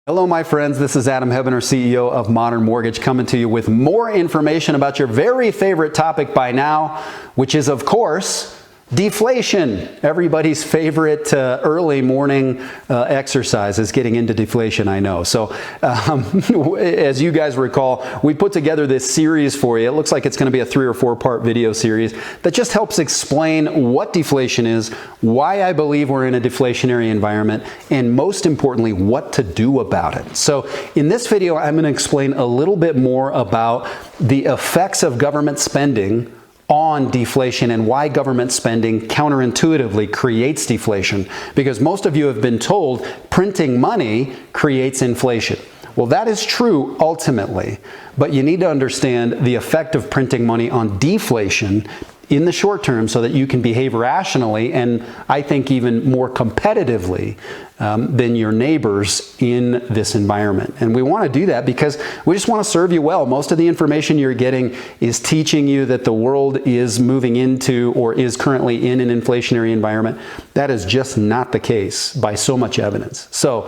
Hello, my friends. This is Adam Hebener, CEO of Modern Mortgage, coming to you with more information about your very favorite topic by now, which is, of course, deflation. Everybody's favorite early morning exercise is getting into deflation, I know. So as you guys recall, we put together this series for you. It looks like it's going to be a 3 or 4 part video series that just helps explain what deflation is, why I believe we're in a deflationary environment, and most importantly, what to do about it. So in this video, I'm going to explain a little bit more about the effects of government spending on deflation and why government spending counterintuitively creates deflation, because most of you have been told printing money creates inflation. Well, that is true ultimately, but you need to understand the effect of printing money on deflation in the short term so that you can behave rationally and I think even more competitively than your neighbors in this environment. And we want to do that because we just want to serve you well. Most of the information you're getting is teaching you that the world is moving into or is currently in an inflationary environment. That is just not the case by so much evidence. So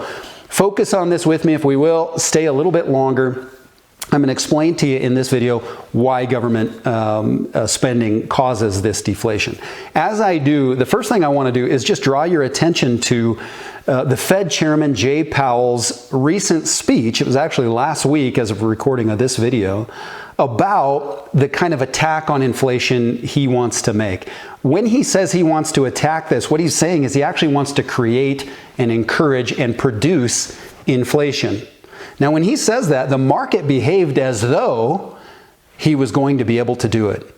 focus on this with me, if we will. Stay a little bit longer. I'm going to explain to you in this video why government spending causes this deflation. As I do, the first thing I want to do is just draw your attention to the Fed Chairman Jay Powell's recent speech. It was actually last week as of recording of this video, about the kind of attack on inflation he wants to make. When he says he wants to attack this, what he's saying is he actually wants to create and encourage and produce inflation. Now, when he says that, the market behaved as though he was going to be able to do it.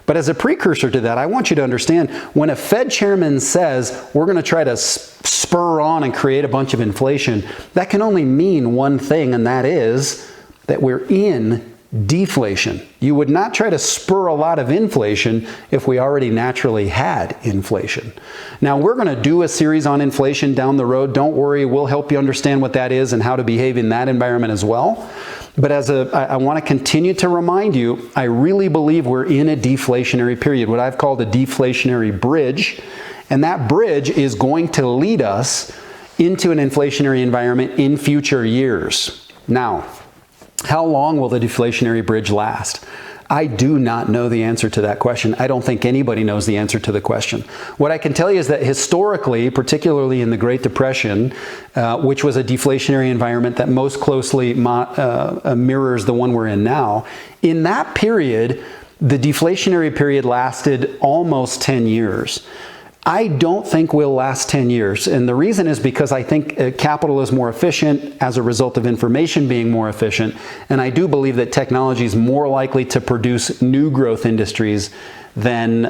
But as a precursor to that, I want you to understand, when a Fed chairman says we're going to try to spur on and create a bunch of inflation, that can only mean one thing, and that is that we're in deflation. You would not try to spur a lot of inflation if we already naturally had inflation. Now, we're going to do a series on inflation down the road. Don't worry, we'll help you understand what that is and how to behave in that environment as well. But I want to continue to remind you, I really believe we're in a deflationary period, what I've called a deflationary bridge. And that bridge is going to lead us into an inflationary environment in future years. Now, how long will the deflationary bridge last? I do not know the answer to that question. I don't think anybody knows the answer to the question. What I can tell you is that historically, particularly in the Great Depression, which was a deflationary environment that most closely mirrors the one we're in now, in that period, the deflationary period lasted almost 10 years. I don't think we'll last 10 years. And the reason is because I think capital is more efficient as a result of information being more efficient. And I do believe that technology is more likely to produce new growth industries than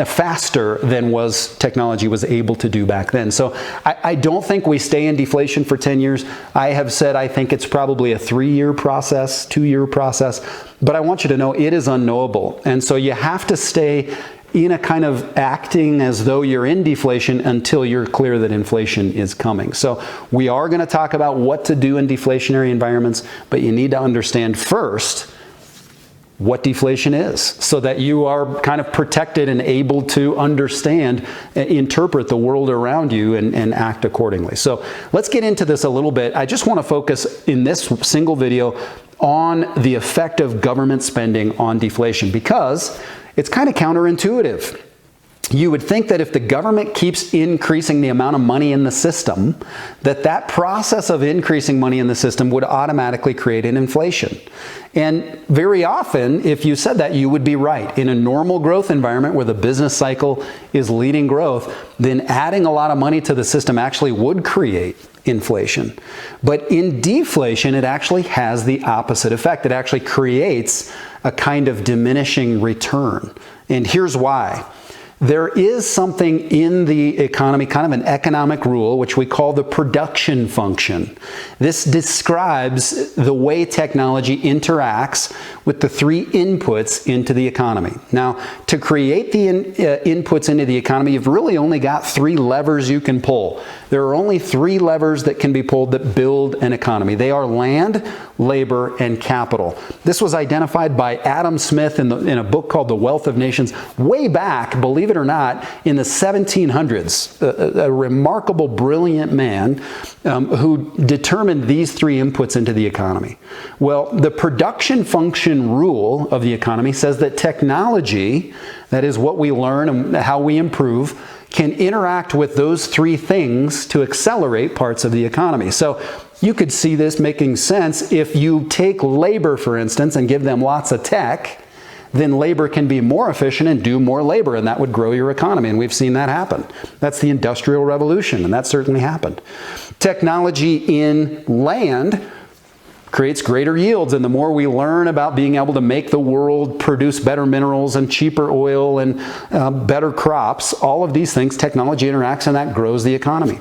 faster than technology was able to do back then. So I don't think we stay in deflation for 10 years. I have said I think it's probably a 3-year process, 2-year process. But I want you to know it is unknowable. And so you have to stay in a kind of acting as though you're in deflation until you're clear that inflation is coming. So we are going to talk about what to do in deflationary environments, but you need to understand first what deflation is so that you are kind of protected and able to understand, interpret the world around you and act accordingly. So let's get into this a little bit. I just want to focus in this single video on the effect of government spending on deflation because it's kind of counterintuitive. You would think that if the government keeps increasing the amount of money in the system, that process of increasing money in the system would automatically create an inflation. And very often, if you said that, you would be right. In a normal growth environment where the business cycle is leading growth, then adding a lot of money to the system actually would create inflation. But in deflation, it actually has the opposite effect. It actually creates a kind of diminishing return. And here's why. There is something in the economy, kind of an economic rule, which we call the production function. This describes the way technology interacts with the 3 inputs into the economy. Now, to create the inputs into the economy, you've really only got 3 levers you can pull. There are only 3 levers that can be pulled that build an economy. They are land, labor, and capital. This was identified by Adam Smith in a book called The Wealth of Nations way back, believe believe it or not, in the 1700s, a remarkable, brilliant man who determined these three inputs into the economy. Well, the production function rule of the economy says that technology, that is what we learn and how we improve, can interact with those three things to accelerate parts of the economy. So you could see this making sense if you take labor, for instance, and give them lots of tech, then labor can be more efficient and do more labor, and that would grow your economy, and we've seen that happen. That's the Industrial Revolution, and that certainly happened. Technology in land creates greater yields, and the more we learn about being able to make the world produce better minerals and cheaper oil and better crops, all of these things, technology interacts, and that grows the economy.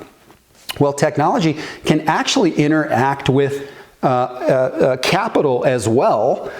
Well, technology can actually interact with capital as well,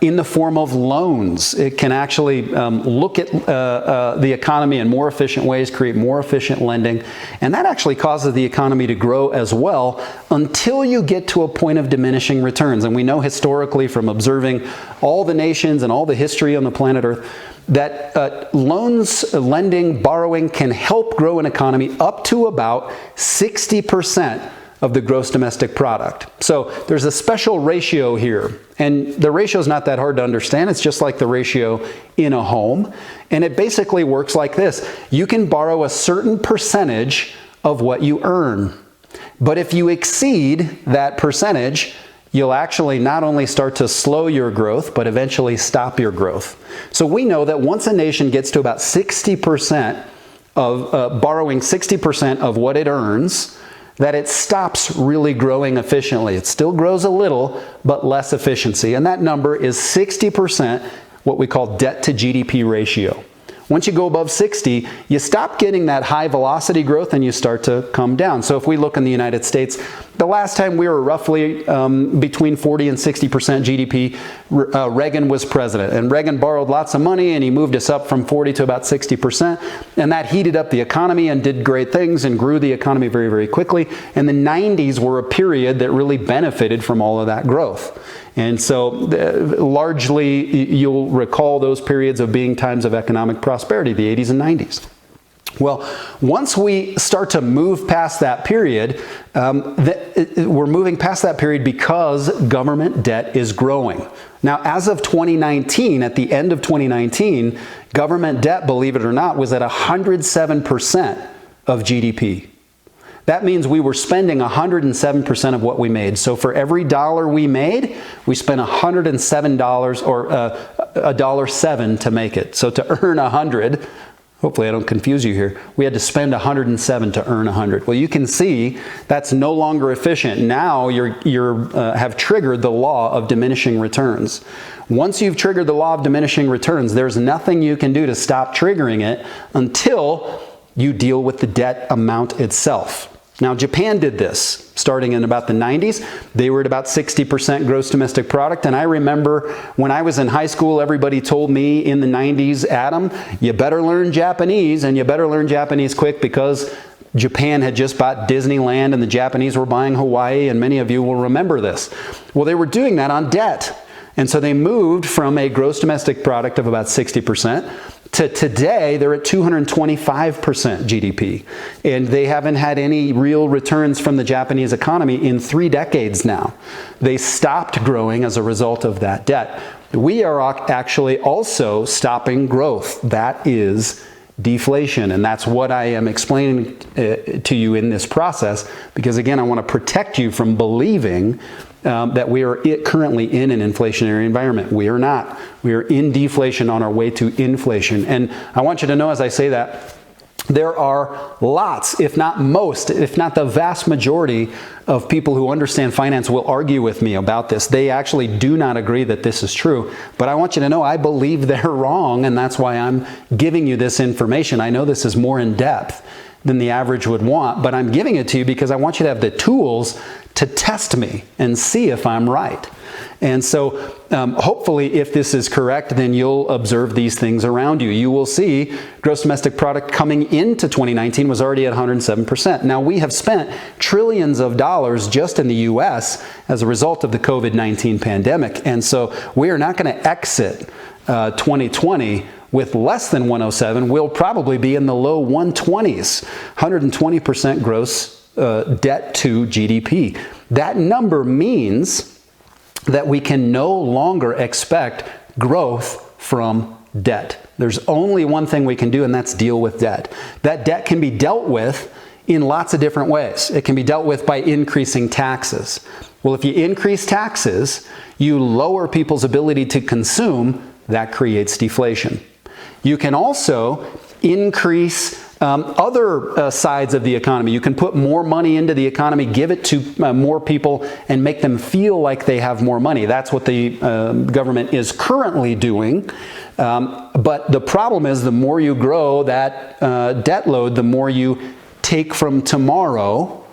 in the form of loans. It can actually look at the economy in more efficient ways, create more efficient lending, and that actually causes the economy to grow as well until you get to a point of diminishing returns. And we know historically from observing all the nations and all the history on the planet Earth that loans, lending, borrowing can help grow an economy up to about 60% of the gross domestic product. So there's a special ratio here, and the ratio is not that hard to understand. It's just like the ratio in a home, and it basically works like this. You can borrow a certain percentage of what you earn, but if you exceed that percentage, you'll actually not only start to slow your growth, but eventually stop your growth. So we know that once a nation gets to about 60% of borrowing 60% of what it earns, that it stops really growing efficiently. It still grows a little, but less efficiency. And that number is 60%, what we call debt to GDP ratio. Once you go above 60, you stop getting that high velocity growth and you start to come down. So if we look in the United States, the last time we were roughly between 40 and 60% GDP, Reagan was president. And Reagan borrowed lots of money and he moved us up from 40 to about 60%. And that heated up the economy and did great things and grew the economy very, very quickly. And the 90s were a period that really benefited from all of that growth. And so largely you'll recall those periods of being times of economic prosperity, the 80s and 90s. Well, once we start to move past that period, we're moving past that period because government debt is growing. Now, as of 2019, at the end of 2019, government debt, believe it or not, was at 107% of GDP. That means we were spending 107% of what we made. So for every dollar we made, we spent $107 or $1.07 to make it. So to earn 100, hopefully I don't confuse you here, we had to spend 107 to earn 100. Well, you can see that's no longer efficient. Now you have triggered the law of diminishing returns. Once you've triggered the law of diminishing returns, there's nothing you can do to stop triggering it until you deal with the debt amount itself. Now, Japan did this starting in about the 90s. They were at about 60% gross domestic product. And I remember when I was in high school, everybody told me in the 90s, Adam, you better learn Japanese, and you better learn Japanese quick because Japan had just bought Disneyland and the Japanese were buying Hawaii, and many of you will remember this. Well, they were doing that on debt. And so they moved from a gross domestic product of about 60% to today, they're at 225% GDP. And they haven't had any real returns from the Japanese economy in 3 decades now. They stopped growing as a result of that debt. We are actually also stopping growth. That is deflation. And that's what I am explaining to you in this process, because again, I want to protect you from believing that we are currently in an inflationary environment. We are not. We are in deflation on our way to inflation. And I want you to know as I say that, there are lots, if not most, if not the vast majority of people who understand finance will argue with me about this. They actually do not agree that this is true. But I want you to know I believe they're wrong, and that's why I'm giving you this information. I know this is more in depth than the average would want, but I'm giving it to you because I want you to have the tools to test me and see if I'm right. And so hopefully if this is correct, then you'll observe these things around you. You will see gross domestic product coming into 2019 was already at 107%. Now we have spent trillions of dollars just in the US as a result of the COVID-19 pandemic. And so we are not going to exit 2020 With less than 107, we'll probably be in the low 120s, 120% gross debt to GDP. That number means that we can no longer expect growth from debt. There's only one thing we can do, and that's deal with debt. That debt can be dealt with in lots of different ways. It can be dealt with by increasing taxes. Well, if you increase taxes, you lower people's ability to consume. That creates deflation. You can also increase other sides of the economy. You can put more money into the economy, give it to more people, and make them feel like they have more money. That's what the government is currently doing. But the problem is, the more you grow that debt load, the more you take from tomorrow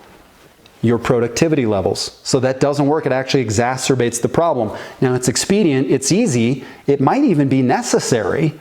your productivity levels. So that doesn't work. It actually exacerbates the problem. Now, it's expedient, it's easy, it might even be necessary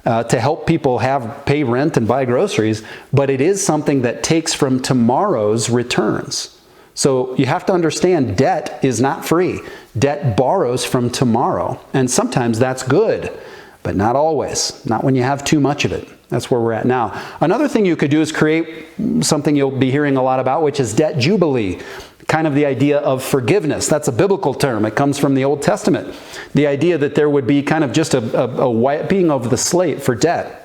to help people pay rent and buy groceries, but it is something that takes from tomorrow's returns. So you have to understand, debt is not free. Debt borrows from tomorrow, and sometimes that's good, but not always. Not when you have too much of it. That's where we're at now. Another thing you could do is create something you'll be hearing a lot about, which is debt jubilee. Kind of the idea of forgiveness. That's a biblical term. It comes from the Old Testament. The idea that there would be kind of just a wiping of the slate for debt.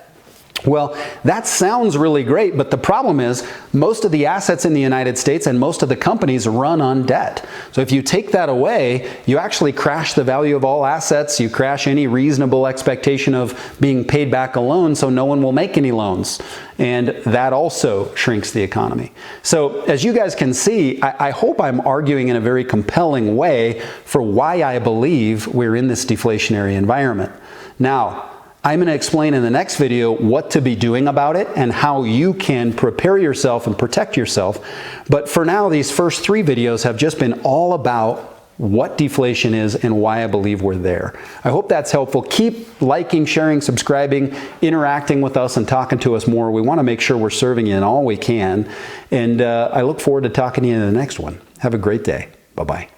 Well, that sounds really great, but the problem is most of the assets in the United States and most of the companies run on debt. So if you take that away, you actually crash the value of all assets. You crash any reasonable expectation of being paid back a loan, so no one will make any loans. And that also shrinks the economy. So as you guys can see, I hope I'm arguing in a very compelling way for why I believe we're in this deflationary environment. Now, I'm going to explain in the next video what to be doing about it and how you can prepare yourself and protect yourself. But for now, these first 3 videos have just been all about what deflation is and why I believe we're there. I hope that's helpful. Keep liking, sharing, subscribing, interacting with us, and talking to us more. We want to make sure we're serving you in all we can. And I look forward to talking to you in the next one. Have a great day. Bye-bye.